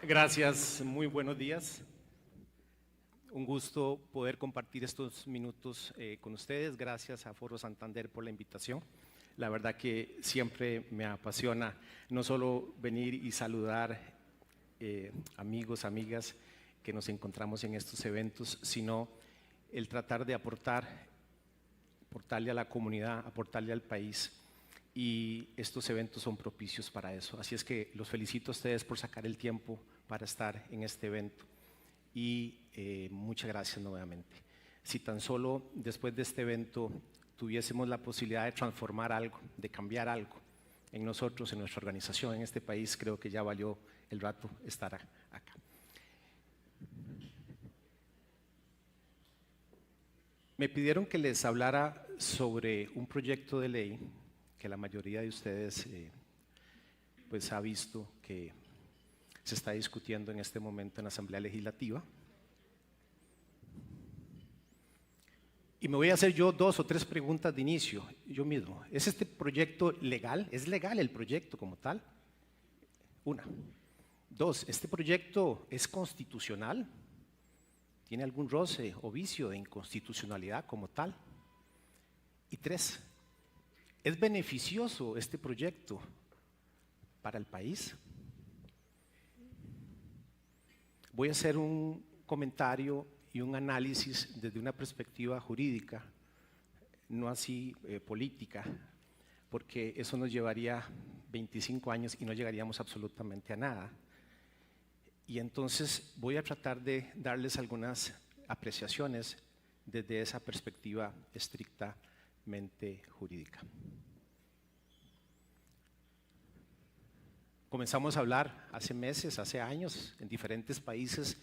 Gracias, muy buenos días. Un gusto poder compartir estos minutos con ustedes. Gracias a Foro Santander por la invitación. La verdad que siempre me apasiona no solo venir y saludar amigos, amigas que nos encontramos en estos eventos, sino el tratar de aportarle a la comunidad, aportarle al país. Y estos eventos son propicios para eso. Así es que los felicito a ustedes por sacar el tiempo para estar en este evento. Y muchas gracias nuevamente. Si tan solo después de este evento tuviésemos la posibilidad de transformar algo, de cambiar algo en nosotros, en nuestra organización, en este país, creo que ya valió el rato estar acá. Me pidieron que les hablara sobre un proyecto de ley que la mayoría de ustedes pues ha visto que se está discutiendo en este momento en la Asamblea Legislativa. Y me voy a hacer yo 2 o 3 preguntas de inicio, yo mismo. ¿Es este proyecto legal? ¿Es legal el proyecto como tal? 1. 2, ¿este proyecto es constitucional? ¿Tiene algún roce o vicio de inconstitucionalidad como tal? Y 3, ¿es beneficioso este proyecto para el país? Voy a hacer un comentario y un análisis desde una perspectiva jurídica, no así política, porque eso nos llevaría 25 años y no llegaríamos absolutamente a nada. Y entonces voy a tratar de darles algunas apreciaciones desde esa perspectiva estrictamente jurídica. Comenzamos a hablar hace meses, hace años, en diferentes países,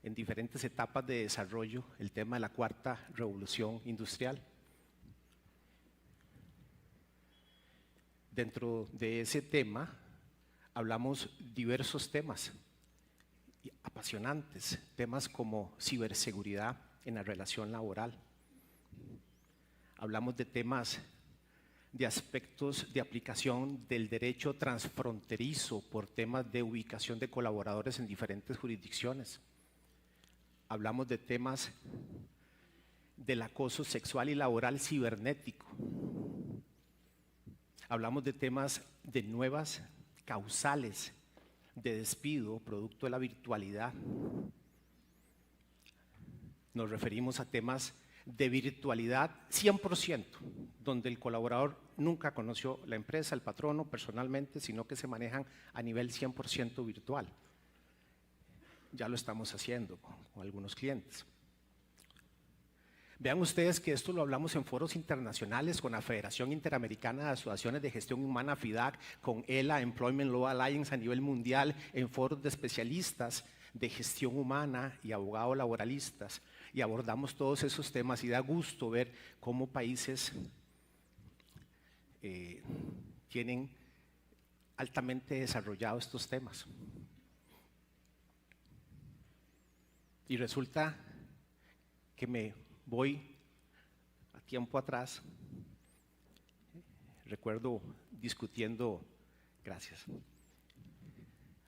en diferentes etapas de desarrollo, el tema de la cuarta revolución industrial. Dentro de ese tema hablamos diversos temas apasionantes, temas como ciberseguridad en la relación laboral. Hablamos de temas de aspectos de aplicación del derecho transfronterizo por temas de ubicación de colaboradores en diferentes jurisdicciones. Hablamos de temas del acoso sexual y laboral cibernético. Hablamos de temas de nuevas causales de despido producto de la virtualidad. Nos referimos a temas de virtualidad 100%, donde el colaborador nunca conoció la empresa, el patrono personalmente, sino que se manejan a nivel 100% virtual. Ya lo estamos haciendo con algunos clientes. Vean ustedes que esto lo hablamos en foros internacionales con la Federación Interamericana de Asociaciones de Gestión Humana, FIDAC, con ELA, Employment Law Alliance a nivel mundial, en foros de especialistas de gestión humana y abogados laboralistas, y abordamos todos esos temas y da gusto ver cómo países tienen altamente desarrollados estos temas. Y resulta que me voy a tiempo atrás, recuerdo discutiendo, gracias,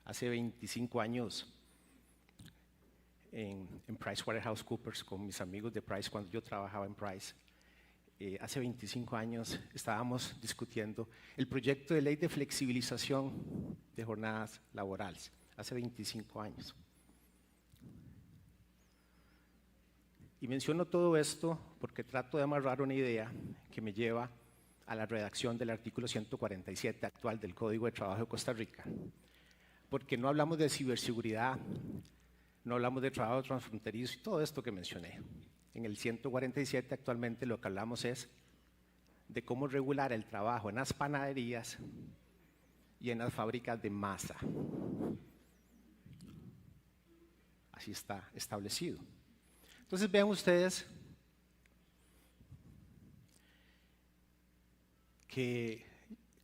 hace 25 años en PricewaterhouseCoopers con mis amigos de Price cuando yo trabajaba en Price. Hace 25 años estábamos discutiendo el proyecto de ley de flexibilización de jornadas laborales, hace 25 años. Y menciono todo esto porque trato de amarrar una idea que me lleva a la redacción del artículo 147 actual del Código de Trabajo de Costa Rica. Porque no hablamos de ciberseguridad, no hablamos de trabajo transfronterizo y todo esto que mencioné. En el 147 actualmente lo que hablamos es de cómo regular el trabajo en las panaderías y en las fábricas de masa. Así está establecido. Entonces vean ustedes que,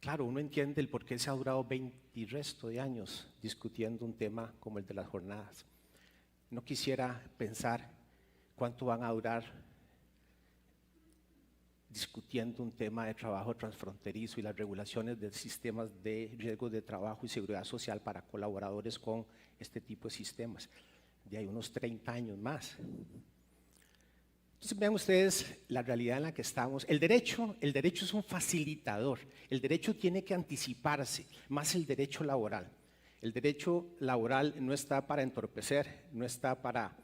claro, uno entiende el por qué se ha durado 20 y resto de años discutiendo un tema como el de las jornadas. No quisiera pensar cuánto van a durar discutiendo un tema de trabajo transfronterizo y las regulaciones de sistemas de riesgos de trabajo y seguridad social para colaboradores con este tipo de sistemas. De ahí unos 30 años más. Entonces vean ustedes la realidad en la que estamos. El derecho es un facilitador. El derecho tiene que anticiparse, más el derecho laboral. El derecho laboral no está para entorpecer, no está para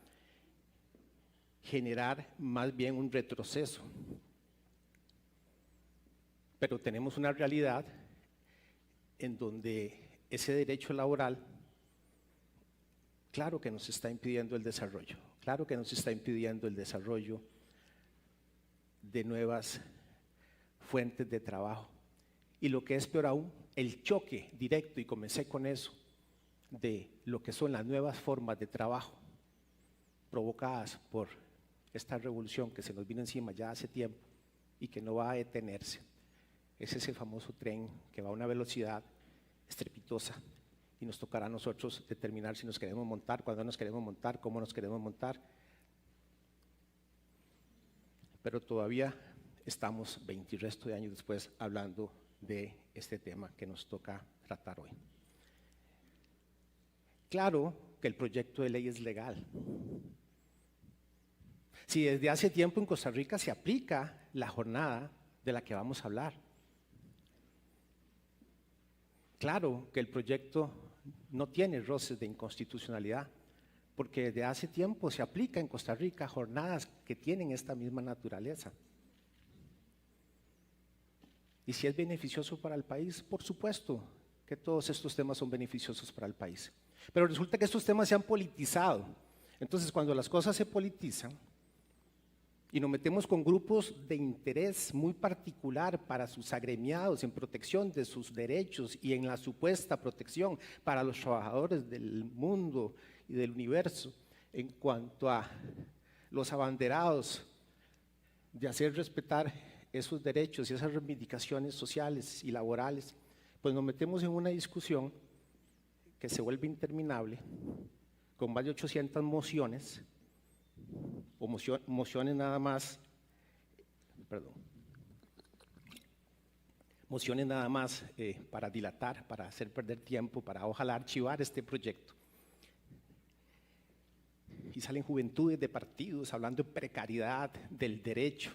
generar más bien un retroceso. Pero tenemos una realidad en donde ese derecho laboral, claro que nos está impidiendo el desarrollo, claro que nos está impidiendo el desarrollo de nuevas fuentes de trabajo. Y lo que es peor aún, el choque directo, y comencé con eso, de lo que son las nuevas formas de trabajo provocadas por esta revolución que se nos vino encima ya hace tiempo y que no va a detenerse. Es ese famoso tren que va a una velocidad estrepitosa y nos tocará a nosotros determinar si nos queremos montar, cuándo nos queremos montar, cómo nos queremos montar. Pero todavía estamos 20 y resto de años después hablando de este tema que nos toca tratar hoy. Claro que el proyecto de ley es legal. Si desde hace tiempo en Costa Rica se aplica la jornada de la que vamos a hablar. Claro que el proyecto no tiene roces de inconstitucionalidad, porque desde hace tiempo se aplica en Costa Rica jornadas que tienen esta misma naturaleza. Y si es beneficioso para el país, por supuesto que todos estos temas son beneficiosos para el país. Pero resulta que estos temas se han politizado. Entonces, cuando las cosas se politizan y nos metemos con grupos de interés muy particular para sus agremiados en protección de sus derechos y en la supuesta protección para los trabajadores del mundo y del universo, en cuanto a los abanderados de hacer respetar esos derechos y esas reivindicaciones sociales y laborales, pues nos metemos en una discusión que se vuelve interminable, con más de 800 mociones, o mociones nada más, mociones nada más para dilatar, para hacer perder tiempo, para ojalá archivar este proyecto. Y salen juventudes de partidos hablando de precariedad del derecho.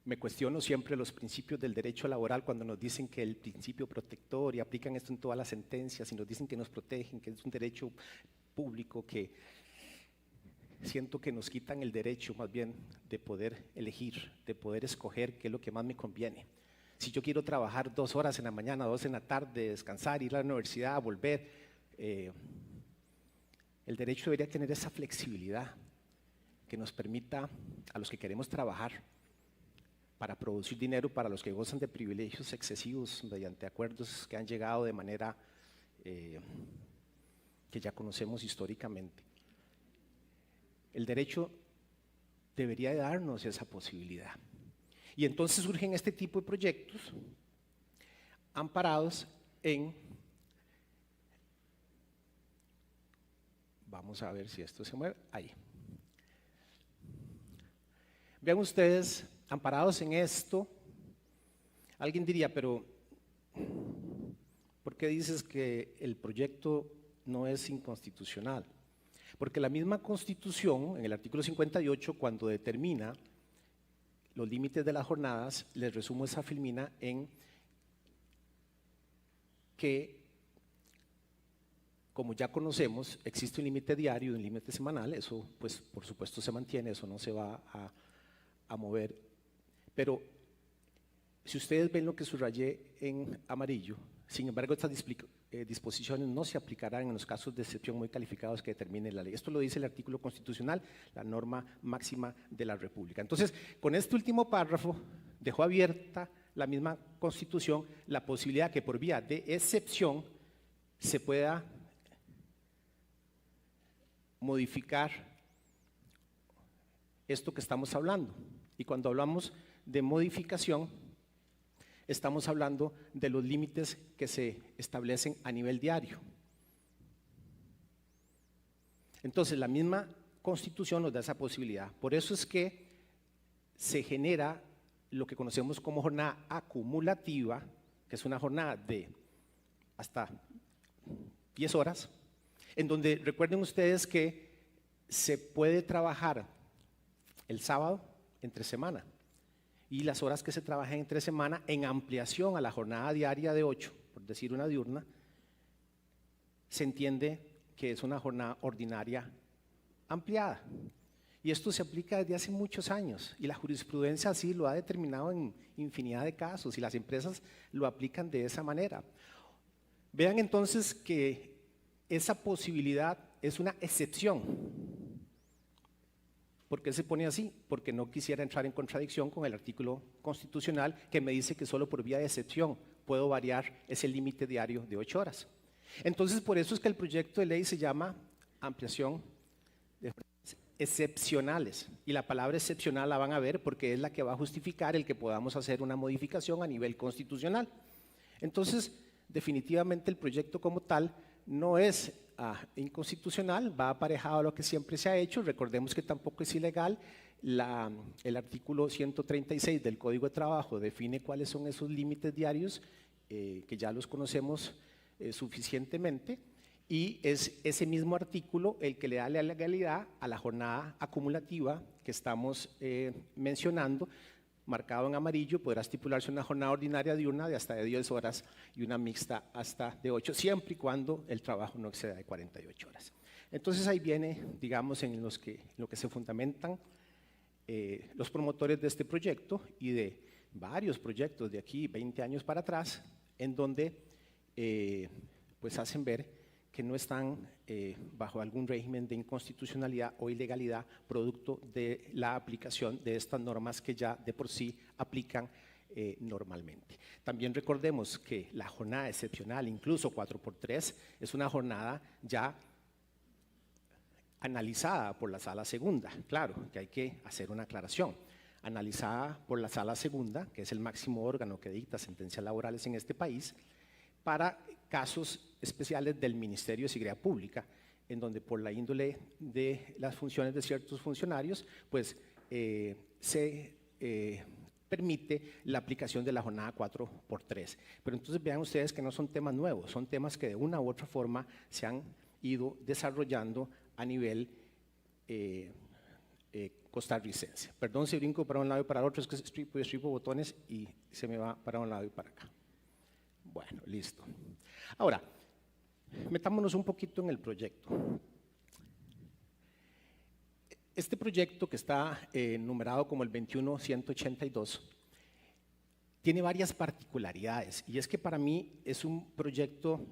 Me cuestiono siempre los principios del derecho laboral cuando nos dicen que el principio protector, y aplican esto en todas las sentencias, y nos dicen que nos protegen, que es un derecho público, que siento que nos quitan el derecho más bien de poder elegir, de poder escoger qué es lo que más me conviene. Si yo quiero trabajar 2 horas en la mañana, 2 en la tarde, descansar, ir a la universidad, volver, el derecho debería tener esa flexibilidad que nos permita a los que queremos trabajar para producir dinero, para los que gozan de privilegios excesivos mediante acuerdos que han llegado de manera que ya conocemos históricamente. El derecho debería de darnos esa posibilidad. Y entonces surgen este tipo de proyectos amparados en, vamos a ver si esto se mueve, ahí. Vean ustedes, amparados en esto, alguien diría, pero ¿por qué dices que el proyecto no es inconstitucional? Porque la misma Constitución, en el artículo 58, cuando determina los límites de las jornadas, les resumo esa filmina en que, como ya conocemos, existe un límite diario y un límite semanal. Eso, pues, por supuesto se mantiene, eso no se va a mover. Pero si ustedes ven lo que subrayé en amarillo, sin embargo, estas disposiciones no se aplicarán en los casos de excepción muy calificados que determine la ley. Esto lo dice el artículo constitucional, la norma máxima de la República. Entonces, con este último párrafo, dejó abierta la misma Constitución la posibilidad que por vía de excepción se pueda modificar esto que estamos hablando. Y cuando hablamos de modificación, estamos hablando de los límites que se establecen a nivel diario. Entonces, la misma Constitución nos da esa posibilidad. Por eso es que se genera lo que conocemos como jornada acumulativa, que es una jornada de hasta 10 horas, en donde recuerden ustedes que se puede trabajar el sábado entre semana y las horas que se trabajan entre semana en ampliación a la jornada diaria de 8, por decir una diurna, se entiende que es una jornada ordinaria ampliada. Y esto se aplica desde hace muchos años y la jurisprudencia así lo ha determinado en infinidad de casos y las empresas lo aplican de esa manera. Vean entonces que esa posibilidad es una excepción. ¿Por qué se pone así? Porque no quisiera entrar en contradicción con el artículo constitucional que me dice que solo por vía de excepción puedo variar ese límite diario de 8 horas. Entonces, por eso es que el proyecto de ley se llama ampliación de jornadas excepcionales. Y la palabra excepcional la van a ver porque es la que va a justificar el que podamos hacer una modificación a nivel constitucional. Entonces, definitivamente el proyecto como tal no es inconstitucional, va aparejado a lo que siempre se ha hecho. Recordemos que tampoco es ilegal. El artículo 136 del Código de Trabajo define cuáles son esos límites diarios, que ya los conocemos suficientemente, y es ese mismo artículo el que le da la legalidad a la jornada acumulativa que estamos mencionando. Marcado en amarillo, podrá estipularse una jornada ordinaria diurna de hasta de 10 horas y una mixta hasta de 8, siempre y cuando el trabajo no exceda de 48 horas. Entonces ahí viene, digamos, en lo que se fundamentan los promotores de este proyecto y de varios proyectos de aquí 20 años para atrás, en donde pues hacen ver que no están bajo algún régimen de inconstitucionalidad o ilegalidad producto de la aplicación de estas normas que ya de por sí aplican normalmente. También recordemos que la jornada excepcional, incluso 4x3, es una jornada ya analizada por la Sala Segunda. Claro que hay que hacer una aclaración. Analizada por la Sala Segunda, que es el máximo órgano que dicta sentencias laborales en este país, para casos especiales del Ministerio de Seguridad Pública, en donde por la índole de las funciones de ciertos funcionarios, pues se permite la aplicación de la jornada 4x3. Pero entonces vean ustedes que no son temas nuevos, son temas que de una u otra forma se han ido desarrollando a nivel costarricense. Perdón si brinco para un lado y para el otro, es que estripo botones y se me va para un lado y para acá. Bueno, listo. Ahora, metámonos un poquito en el proyecto. Este proyecto, que está numerado como el 21182, tiene varias particularidades, y es que para mí es un proyecto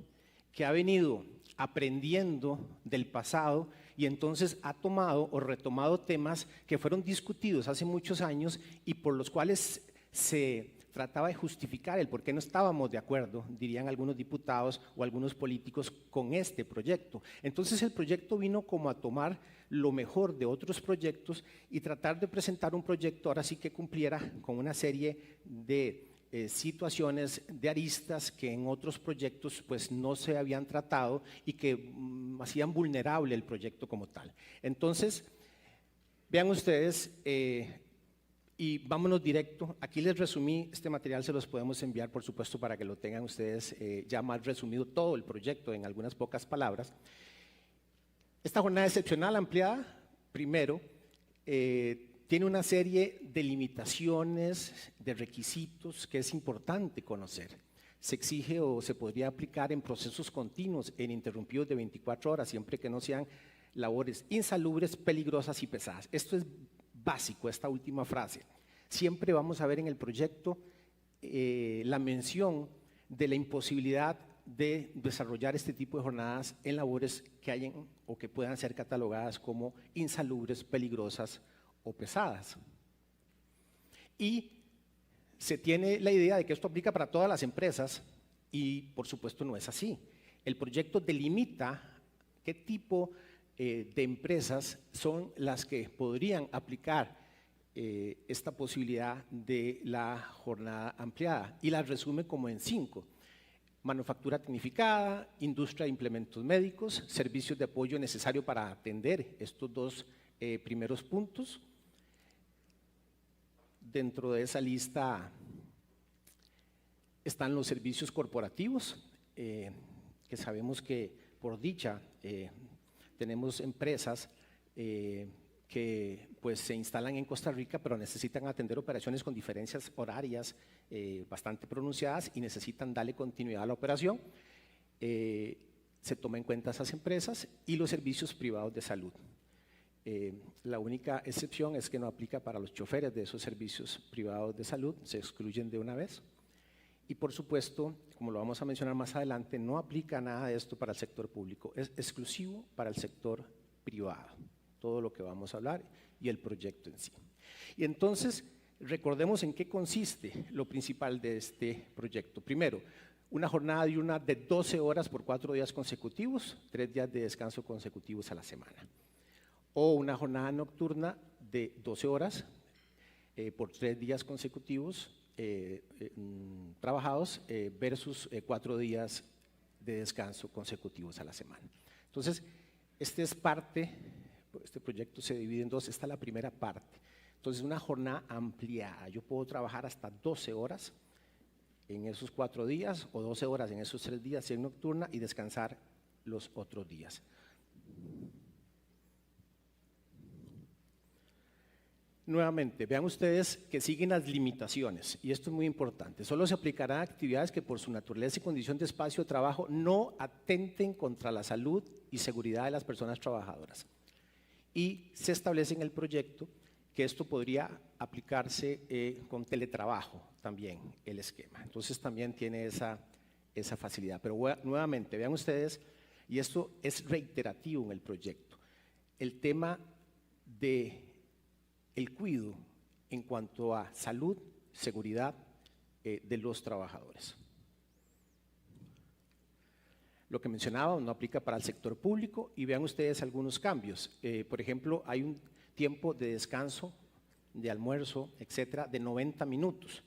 que ha venido aprendiendo del pasado y entonces ha tomado o retomado temas que fueron discutidos hace muchos años y por los cuales se trataba de justificar el por qué no estábamos de acuerdo, dirían algunos diputados o algunos políticos, con este proyecto. Entonces el proyecto vino como a tomar lo mejor de otros proyectos y tratar de presentar un proyecto ahora sí que cumpliera con una serie de situaciones, de aristas que en otros proyectos pues no se habían tratado y que hacían vulnerable el proyecto como tal. Entonces, vean ustedes, y vámonos directo. Aquí les resumí, este material se los podemos enviar, por supuesto, para que lo tengan ustedes ya más resumido todo el proyecto en algunas pocas palabras. Esta jornada excepcional ampliada, primero, tiene una serie de limitaciones, de requisitos que es importante conocer. Se exige o se podría aplicar en procesos continuos e ininterrumpidos de 24 horas, siempre que no sean labores insalubres, peligrosas y pesadas. Esto es básico, esta última frase. Siempre vamos a ver en el proyecto la mención de la imposibilidad de desarrollar este tipo de jornadas en labores que hayan o que puedan ser catalogadas como insalubres, peligrosas o pesadas. Y se tiene la idea de que esto aplica para todas las empresas y por supuesto no es así. El proyecto delimita qué tipo de empresas son las que podrían aplicar esta posibilidad de la jornada ampliada y las resume como en 5. manufactura tecnificada, industria de implementos médicos, servicios de apoyo necesario para atender estos dos primeros puntos. Dentro de esa lista están los servicios corporativos, que sabemos que por dicha tenemos empresas que pues se instalan en Costa Rica, pero necesitan atender operaciones con diferencias horarias bastante pronunciadas y necesitan darle continuidad a la operación. Se toma en cuenta esas empresas y los servicios privados de salud. La única excepción es que no aplica para los choferes de esos servicios privados de salud, se excluyen de una vez. Y por supuesto, como lo vamos a mencionar más adelante, no aplica nada de esto para el sector público, es exclusivo para el sector privado, todo lo que vamos a hablar y el proyecto en sí. Y entonces, recordemos en qué consiste lo principal de este proyecto. Primero, una jornada diurna de 12 horas por 4 días consecutivos, 3 días de descanso consecutivos a la semana. O una jornada nocturna de 12 horas por 3 días consecutivos trabajados versus 4 días de descanso consecutivos a la semana. Entonces, este proyecto se divide en dos, esta es la primera parte. Entonces, una jornada ampliada, yo puedo trabajar hasta 12 horas en esos 4 días o 12 horas en esos 3 días si es nocturna y descansar los otros días. Nuevamente, vean ustedes que siguen las limitaciones, y esto es muy importante. Solo se aplicarán actividades que por su naturaleza y condición de espacio de trabajo no atenten contra la salud y seguridad de las personas trabajadoras. Y se establece en el proyecto que esto podría aplicarse con teletrabajo también, el esquema. Entonces también tiene esa facilidad. Pero nuevamente, vean ustedes, y esto es reiterativo en el proyecto, el tema de el cuidado en cuanto a salud, seguridad de los trabajadores. Lo que mencionaba no aplica para el sector público y vean ustedes algunos cambios. Por ejemplo, hay un tiempo de descanso, de almuerzo, etcétera, de 90 minutos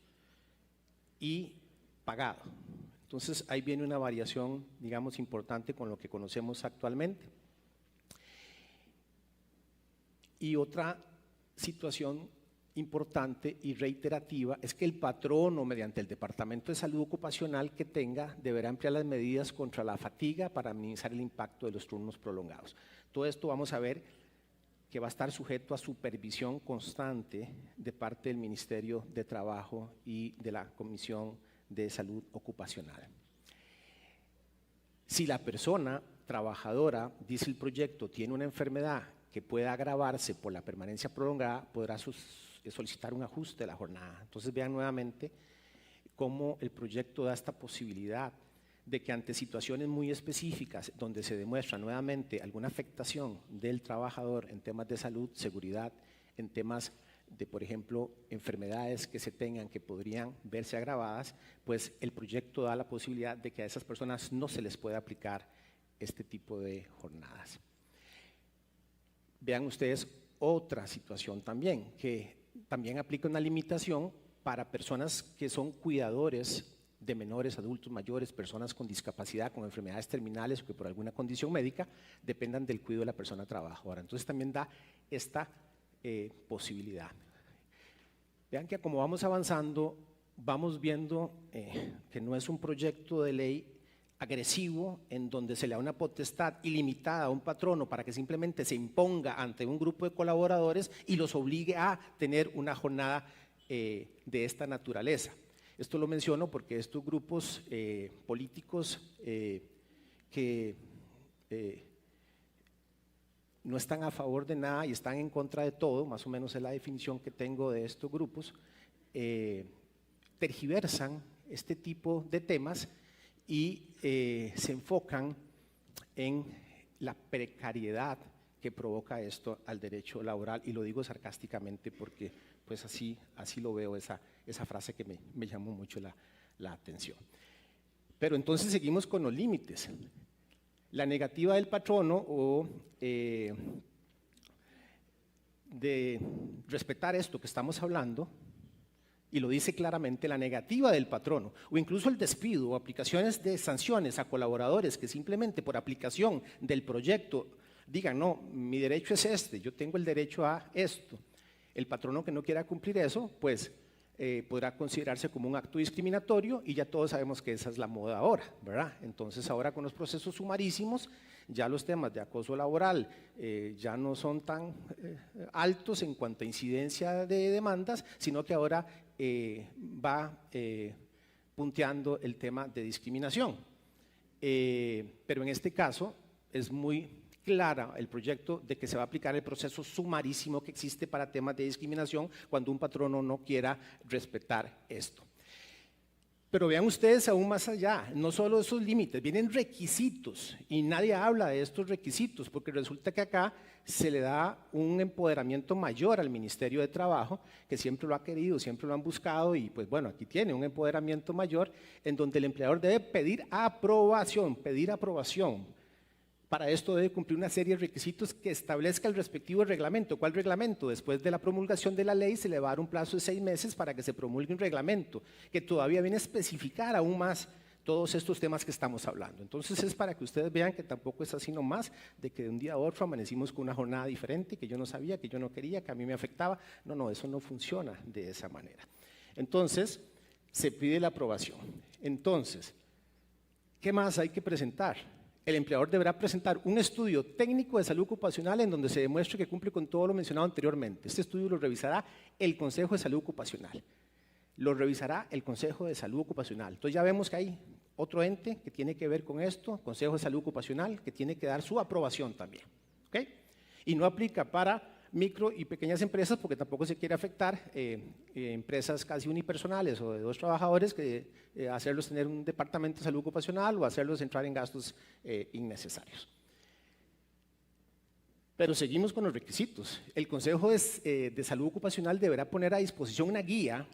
y pagado. Entonces, ahí viene una variación, digamos, importante con lo que conocemos actualmente. Y otra situación importante y reiterativa es que el patrono, mediante el Departamento de Salud Ocupacional que tenga, deberá emplear las medidas contra la fatiga para minimizar el impacto de los turnos prolongados. Todo esto vamos a ver que va a estar sujeto a supervisión constante de parte del Ministerio de Trabajo y de la Comisión de Salud Ocupacional. Si la persona trabajadora, dice el proyecto, tiene una enfermedad que pueda agravarse por la permanencia prolongada, podrá solicitar un ajuste de la jornada. Entonces vean nuevamente cómo el proyecto da esta posibilidad de que ante situaciones muy específicas donde se demuestra nuevamente alguna afectación del trabajador en temas de salud, seguridad, en temas de, por ejemplo, enfermedades que se tengan que podrían verse agravadas, pues el proyecto da la posibilidad de que a esas personas no se les pueda aplicar este tipo de jornadas. Vean ustedes otra situación también, que también aplica una limitación para personas que son cuidadores de menores, adultos mayores, personas con discapacidad, con enfermedades terminales o que por alguna condición médica dependan del cuidado de la persona trabajadora. Entonces también da esta posibilidad. Vean que como vamos avanzando, vamos viendo que no es un proyecto de ley agresivo en donde se le da una potestad ilimitada a un patrono para que simplemente se imponga ante un grupo de colaboradores y los obligue a tener una jornada de esta naturaleza. Esto lo menciono porque estos grupos políticos que no están a favor de nada y están en contra de todo, más o menos es la definición que tengo de estos grupos, tergiversan este tipo de temas y se enfocan en la precariedad que provoca esto al derecho laboral, y lo digo sarcásticamente porque pues así lo veo, esa frase que me llamó mucho la atención. Pero entonces seguimos con los límites. La negativa del patrono o de respetar esto que estamos hablando y lo dice claramente, la negativa del patrono, o incluso el despido o aplicaciones de sanciones a colaboradores que simplemente por aplicación del proyecto digan, no, mi derecho es este, yo tengo el derecho a esto. El patrono que no quiera cumplir eso, pues podrá considerarse como un acto discriminatorio y ya todos sabemos que esa es la moda ahora, ¿verdad? Entonces ahora con los procesos sumarísimos, ya los temas de acoso laboral ya no son tan altos en cuanto a incidencia de demandas, sino que ahora va punteando el tema de discriminación. Pero en este caso es muy clara el proyecto de que se va a aplicar el proceso sumarísimo que existe para temas de discriminación cuando un patrono no quiera respetar esto. Pero vean ustedes aún más allá, no solo esos límites, vienen requisitos y nadie habla de estos requisitos porque resulta que acá se le da un empoderamiento mayor al Ministerio de Trabajo, que siempre lo ha querido, siempre lo han buscado y pues bueno, aquí tiene un empoderamiento mayor en donde el empleador debe pedir aprobación. Para esto debe cumplir una serie de requisitos que establezca el respectivo reglamento. ¿Cuál reglamento? Después de la promulgación de la ley se le va a dar un plazo de 6 meses para que se promulgue un reglamento que todavía viene a especificar aún más todos estos temas que estamos hablando. Entonces es para que ustedes vean que tampoco es así nomás de que de un día a otro amanecimos con una jornada diferente, que yo no sabía, que yo no quería, que a mí me afectaba. No, eso no funciona de esa manera. Entonces se pide la aprobación. Entonces, ¿qué más hay que presentar? El empleador deberá presentar un estudio técnico de salud ocupacional en donde se demuestre que cumple con todo lo mencionado anteriormente. Este estudio lo revisará el Consejo de Salud Ocupacional. Entonces ya vemos que hay otro ente que tiene que ver con esto, Consejo de Salud Ocupacional, que tiene que dar su aprobación también. ¿Okay? Y no aplica para micro y pequeñas empresas porque tampoco se quiere afectar empresas casi unipersonales o de 2 trabajadores que hacerlos tener un departamento de salud ocupacional o hacerlos entrar en gastos innecesarios. Pero seguimos con los requisitos. El Consejo de Salud Ocupacional deberá poner a disposición una guía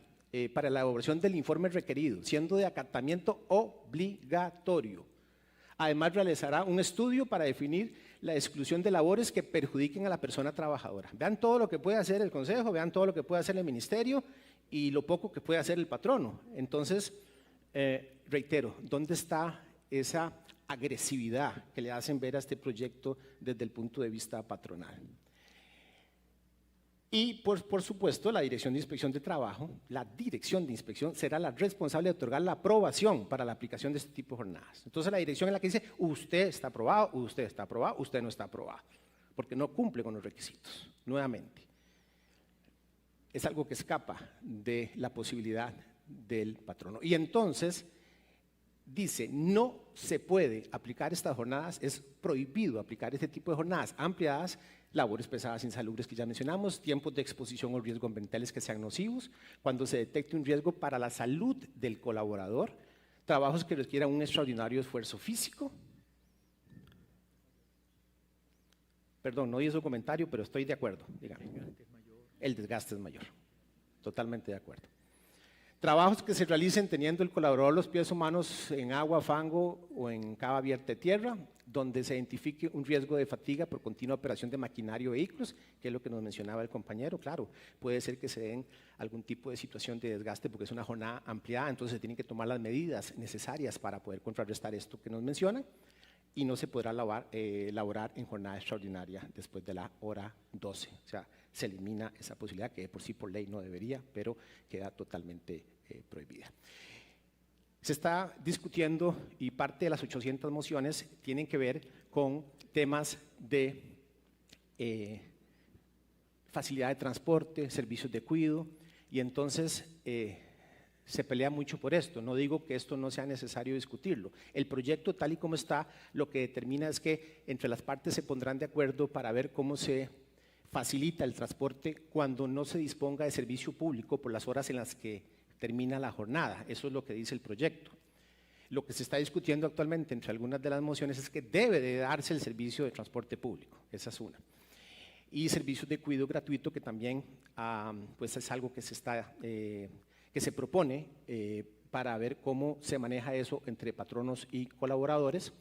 para la elaboración del informe requerido, siendo de acatamiento obligatorio. Además, realizará un estudio para definir la exclusión de labores que perjudiquen a la persona trabajadora. Vean todo lo que puede hacer el Consejo, vean todo lo que puede hacer el Ministerio y lo poco que puede hacer el patrono. Entonces, reitero, ¿dónde está esa agresividad que le hacen ver a este proyecto desde el punto de vista patronal? Y por supuesto, la Dirección de Inspección de Trabajo, la Dirección de Inspección será la responsable de otorgar la aprobación para la aplicación de este tipo de jornadas. Entonces la dirección es la que dice, usted está aprobado, usted no está aprobado, porque no cumple con los requisitos, nuevamente. Es algo que escapa de la posibilidad del patrono. Y entonces dice, no se puede aplicar estas jornadas, es prohibido aplicar este tipo de jornadas ampliadas, labores pesadas insalubres que ya mencionamos, tiempos de exposición o riesgos ambientales que sean nocivos, cuando se detecte un riesgo para la salud del colaborador, trabajos que requieran un extraordinario esfuerzo físico. Perdón, no di su comentario, pero estoy de acuerdo, dígame. El desgaste es mayor, totalmente de acuerdo. Trabajos que se realicen teniendo el colaborador los pies humanos en agua, fango o en cava abierta de tierra, donde se identifique un riesgo de fatiga por continua operación de maquinaria o vehículos, que es lo que nos mencionaba el compañero. Claro, puede ser que se den algún tipo de situación de desgaste porque es una jornada ampliada, entonces se tienen que tomar las medidas necesarias para poder contrarrestar esto que nos mencionan y no se podrá laborar en jornada extraordinaria después de la hora 12. O sea, se elimina esa posibilidad que por sí por ley no debería, pero queda totalmente prohibida. Se está discutiendo y parte de las 800 mociones tienen que ver con temas de facilidad de transporte, servicios de cuidado y entonces se pelea mucho por esto. No digo que esto no sea necesario discutirlo. El proyecto tal y como está lo que determina es que entre las partes se pondrán de acuerdo para ver cómo se facilita el transporte cuando no se disponga de servicio público por las horas en las que termina la jornada. Eso es lo que dice el proyecto. Lo que se está discutiendo actualmente entre algunas de las mociones es que debe de darse el servicio de transporte público, esa es una. Y servicios de cuidado gratuito que también pues es algo que se propone para ver cómo se maneja eso entre patronos y colaboradores,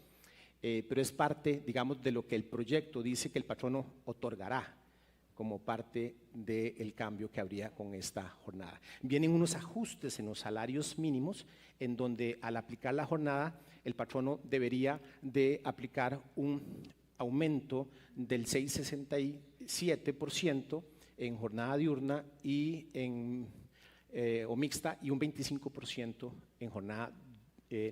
pero es parte, digamos, de lo que el proyecto dice que el patrono otorgará como parte del cambio que habría con esta jornada. Vienen unos ajustes en los salarios mínimos, en donde al aplicar la jornada, el patrono debería de aplicar un aumento del 6,67% en jornada diurna y o mixta, y un 25% en jornada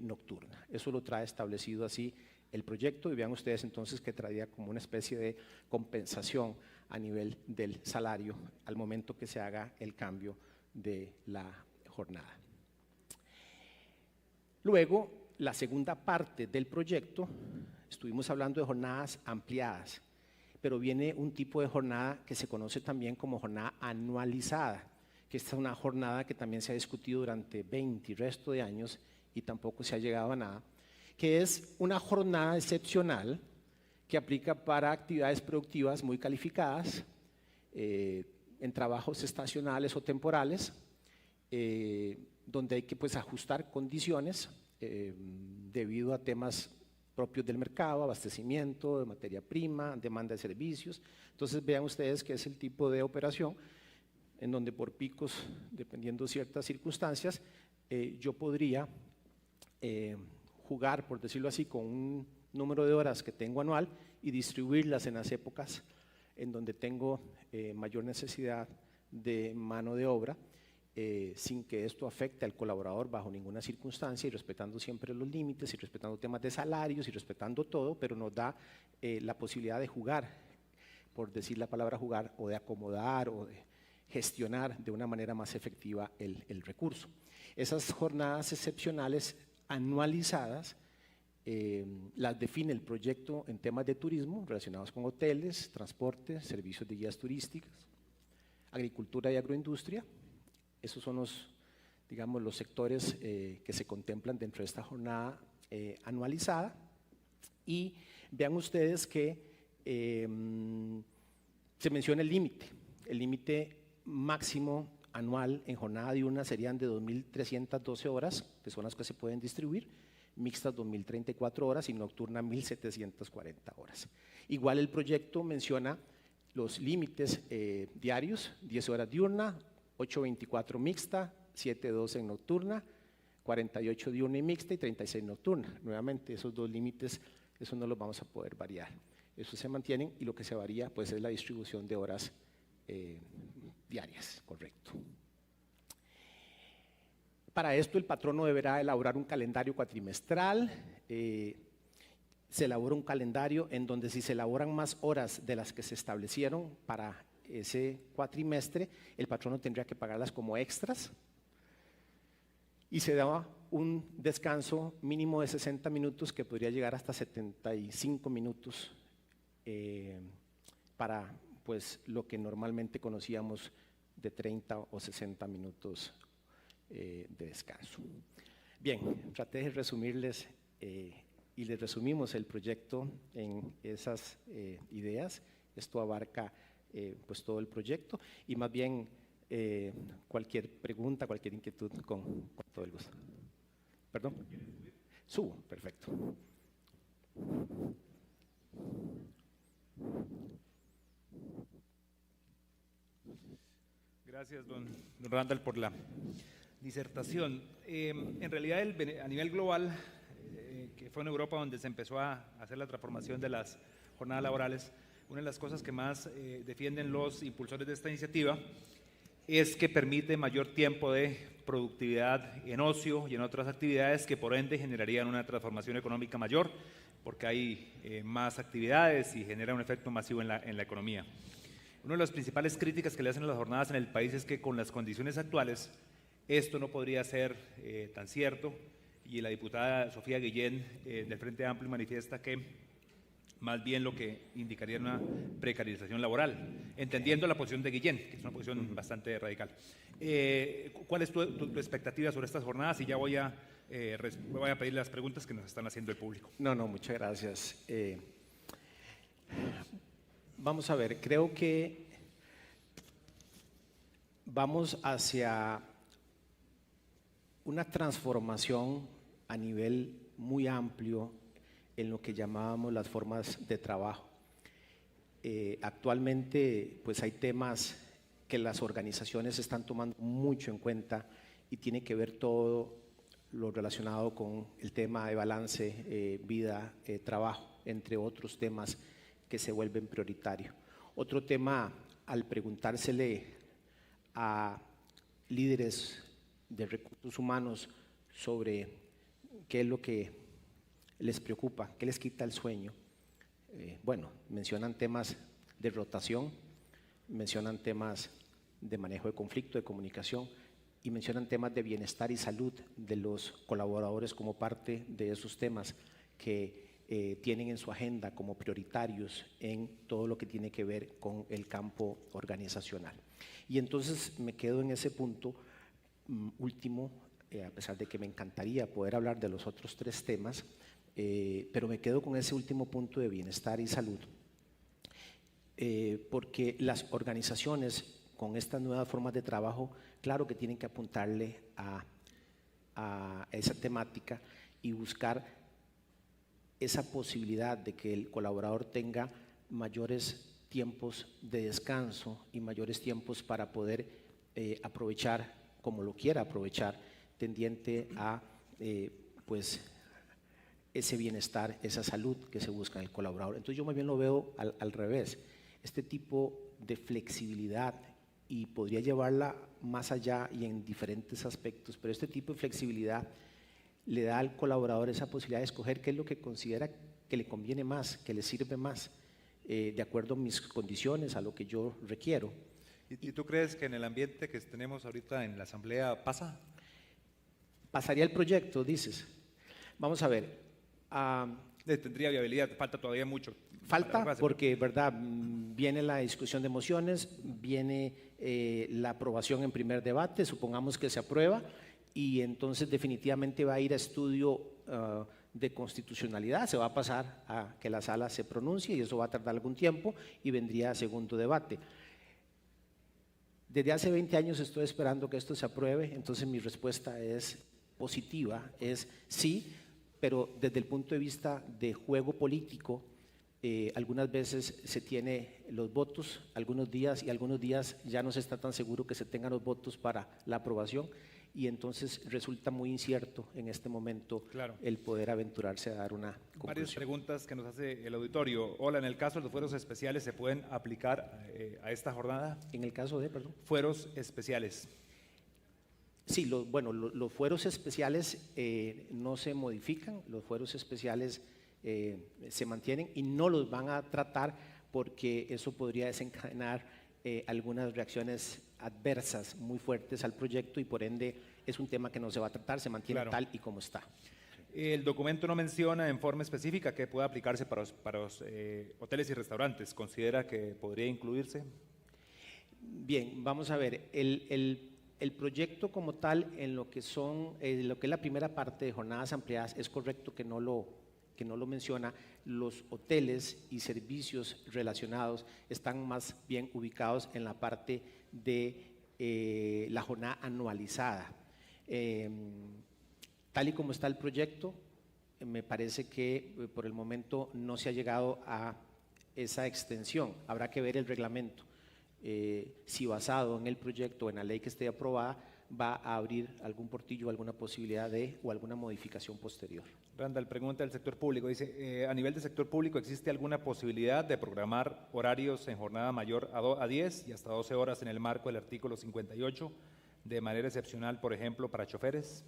nocturna. Eso lo trae establecido así el proyecto, y vean ustedes entonces que traería como una especie de compensación a nivel del salario al momento que se haga el cambio de la jornada. Luego, la segunda parte del proyecto, estuvimos hablando de jornadas ampliadas, pero viene un tipo de jornada que se conoce también como jornada anualizada, que esta es una jornada que también se ha discutido durante 20 y resto de años y tampoco se ha llegado a nada, que es una jornada excepcional que aplica para actividades productivas muy calificadas, en trabajos estacionales o temporales, donde hay que ajustar condiciones debido a temas propios del mercado, abastecimiento de materia prima, demanda de servicios. Entonces vean ustedes que es el tipo de operación en donde por picos, dependiendo de ciertas circunstancias, yo podría jugar, por decirlo así, con un número de horas que tengo anual y distribuirlas en las épocas en donde tengo mayor necesidad de mano de obra, sin que esto afecte al colaborador bajo ninguna circunstancia, y respetando siempre los límites y respetando temas de salarios y respetando todo, pero nos da la posibilidad de jugar, por decir la palabra jugar, o de acomodar o de gestionar de una manera más efectiva el recurso. Esas jornadas excepcionales anualizadas las define el proyecto en temas de turismo relacionados con hoteles, transporte, servicios de guías turísticas, agricultura y agroindustria. Esos son los, digamos, los sectores que se contemplan dentro de esta jornada anualizada. Y vean ustedes que se menciona el límite. El límite máximo anual en jornada diurna serían de 2.312 horas, que son las que se pueden distribuir, mixtas 2.034 horas y nocturna 1.740 horas. Igual el proyecto menciona los límites diarios: 10 horas diurna, 8.24 mixta, 7.12 en nocturna, 48 diurna y mixta y 36 nocturna. Nuevamente, esos dos límites, eso no los vamos a poder variar. Eso se mantienen, y lo que se varía pues es la distribución de horas diarias, correcto. Para esto el patrono deberá elaborar un calendario cuatrimestral. Se elabora un calendario en donde, si se elaboran más horas de las que se establecieron para ese cuatrimestre, el patrono tendría que pagarlas como extras, y se daba un descanso mínimo de 60 minutos que podría llegar hasta 75 minutos para pues lo que normalmente conocíamos de 30 o 60 minutos de descanso. Bien, traté de resumirles y les resumimos el proyecto en esas ideas. Esto abarca pues todo el proyecto, y más bien cualquier pregunta, cualquier inquietud, con todo el gusto. ¿Perdón? Subo, perfecto. Gracias, don Randall, por la disertación. En realidad, a nivel global, que fue en Europa donde se empezó a hacer la transformación de las jornadas laborales, una de las cosas que más defienden los impulsores de esta iniciativa es que permite mayor tiempo de productividad en ocio y en otras actividades, que por ende generarían una transformación económica mayor, porque hay más actividades y genera un efecto masivo en la economía. Una de las principales críticas que le hacen a las jornadas en el país es que con las condiciones actuales esto no podría ser tan cierto, y la diputada Sofía Guillén del Frente Amplio manifiesta que más bien lo que indicaría una precarización laboral, entendiendo la posición de Guillén, que es una posición bastante radical. ¿Cuál es tu expectativa sobre estas jornadas? Y ya voy a pedir las preguntas que nos están haciendo el público. No, muchas gracias. Vamos a ver, creo que vamos hacia una transformación a nivel muy amplio en lo que llamábamos las formas de trabajo. Actualmente pues hay temas que las organizaciones están tomando mucho en cuenta y tiene que ver todo lo relacionado con el tema de balance, vida, trabajo, entre otros temas que se vuelven prioritarios. Otro tema, al preguntársele a líderes de recursos humanos sobre qué es lo que les preocupa, qué les quita el sueño, bueno, mencionan temas de rotación, mencionan temas de manejo de conflicto, de comunicación, y mencionan temas de bienestar y salud de los colaboradores como parte de esos temas que tienen en su agenda como prioritarios en todo lo que tiene que ver con el campo organizacional. Y entonces me quedo en ese punto último, a pesar de que me encantaría poder hablar de los otros 3 temas, pero me quedo con ese último punto de bienestar y salud, porque las organizaciones con estas nuevas formas de trabajo, claro que tienen que apuntarle a esa temática y buscar esa posibilidad de que el colaborador tenga mayores tiempos de descanso y mayores tiempos para poder aprovechar como lo quiera aprovechar, tendiente a pues ese bienestar, esa salud que se busca en el colaborador. Entonces yo más bien lo veo al revés, este tipo de flexibilidad, y podría llevarla más allá y en diferentes aspectos, pero este tipo de flexibilidad le da al colaborador esa posibilidad de escoger qué es lo que considera que le conviene más, que le sirve más, de acuerdo a mis condiciones, a lo que yo requiero. ¿Y tú crees que en el ambiente que tenemos ahorita en la Asamblea pasa? ¿Pasaría el proyecto, dices? Vamos a ver. Tendría viabilidad, falta todavía mucho. Falta porque, ¿verdad? Viene la discusión de mociones, viene la aprobación en primer debate, supongamos que se aprueba, y entonces definitivamente va a ir a estudio de constitucionalidad, se va a pasar a que la sala se pronuncie y eso va a tardar algún tiempo y vendría a segundo debate. Desde hace 20 años estoy esperando que esto se apruebe, entonces mi respuesta es positiva, es sí, pero desde el punto de vista de juego político, algunas veces se tiene los votos, algunos días ya no se está tan seguro que se tengan los votos para la aprobación, y entonces resulta muy incierto en este momento el poder aventurarse a dar una conclusión. Varias preguntas que nos hace el auditorio. Hola, en el caso de los fueros especiales, ¿se pueden aplicar a esta jornada? En el caso de, perdón. Fueros especiales. Sí, los fueros especiales no se modifican, los fueros especiales se mantienen y no los van a tratar porque eso podría desencadenar algunas reacciones adversas muy fuertes al proyecto y por ende es un tema que no se va a tratar, se mantiene tal y como está. El documento no menciona en forma específica que pueda aplicarse para los hoteles y restaurantes. ¿Considera que podría incluirse? Bien, vamos a ver, el proyecto como tal, en lo que es la primera parte de jornadas ampliadas, es correcto que no lo menciona. Los hoteles y servicios relacionados están más bien ubicados en la parte de la jornada anualizada. Tal y como está el proyecto, me parece que por el momento no se ha llegado a esa extensión. Habrá que ver el reglamento. Si basado en el proyecto o en la ley que esté aprobada, va a abrir algún portillo, alguna posibilidad o alguna modificación posterior. Randall, pregunta del sector público. Dice, a nivel del sector público, ¿existe alguna posibilidad de programar horarios en jornada mayor a 10 y hasta 12 horas en el marco del artículo 58 de manera excepcional, por ejemplo, para choferes?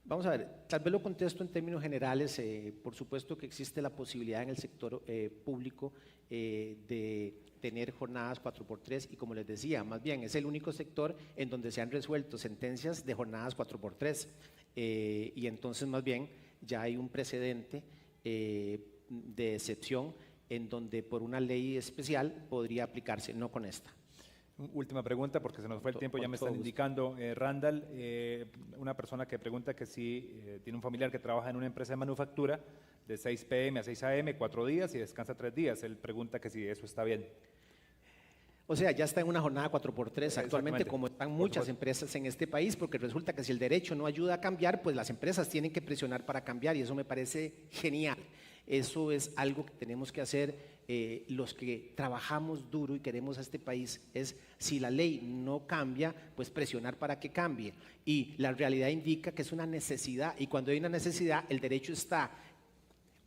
Vamos a ver, tal vez lo contesto en términos generales. Por supuesto que existe la posibilidad en el sector público de tener jornadas 4x3 y como les decía, más bien es el único sector en donde se han resuelto sentencias de jornadas 4x3 y entonces más bien ya hay un precedente de excepción en donde por una ley especial podría aplicarse, no con esta. Última pregunta porque se nos fue el tiempo, ya me están indicando. Randall, una persona que pregunta que si tiene un familiar que trabaja en una empresa de manufactura de 6 p.m. a 6 a.m., 4 días y descansa 3 días. Él pregunta que si eso está bien. O sea, ya está en una jornada 4x3 actualmente, como están muchas empresas en este país, porque resulta que si el derecho no ayuda a cambiar, pues las empresas tienen que presionar para cambiar y eso me parece genial. Eso es algo que tenemos que hacer los que trabajamos duro y queremos a este país es, si la ley no cambia, pues presionar para que cambie. Y la realidad indica que es una necesidad, y cuando hay una necesidad, el derecho está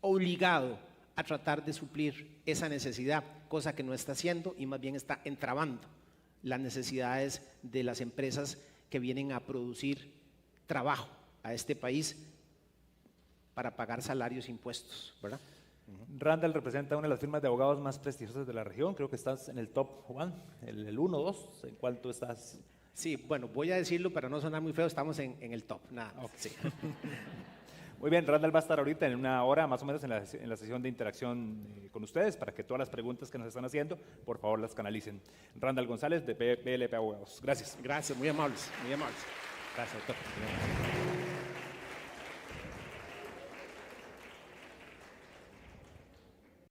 obligado a tratar de suplir esa necesidad, cosa que no está haciendo y más bien está entramando las necesidades de las empresas que vienen a producir trabajo a este país para pagar salarios e impuestos, ¿verdad? Randall representa una de las firmas de abogados más prestigiosas de la región, creo que estás en el top 1, el 1 o 2, ¿en cuál tú estás? Sí, bueno, voy a decirlo para no sonar muy feo, estamos en el top, nada. Okay. Sí. Muy bien, Randall va a estar ahorita en una hora más o menos en la sesión de interacción con ustedes para que todas las preguntas que nos están haciendo, por favor, las canalicen. Randall González de BLP Abogados. Gracias. Gracias, muy amables, muy amables. Gracias, doctor.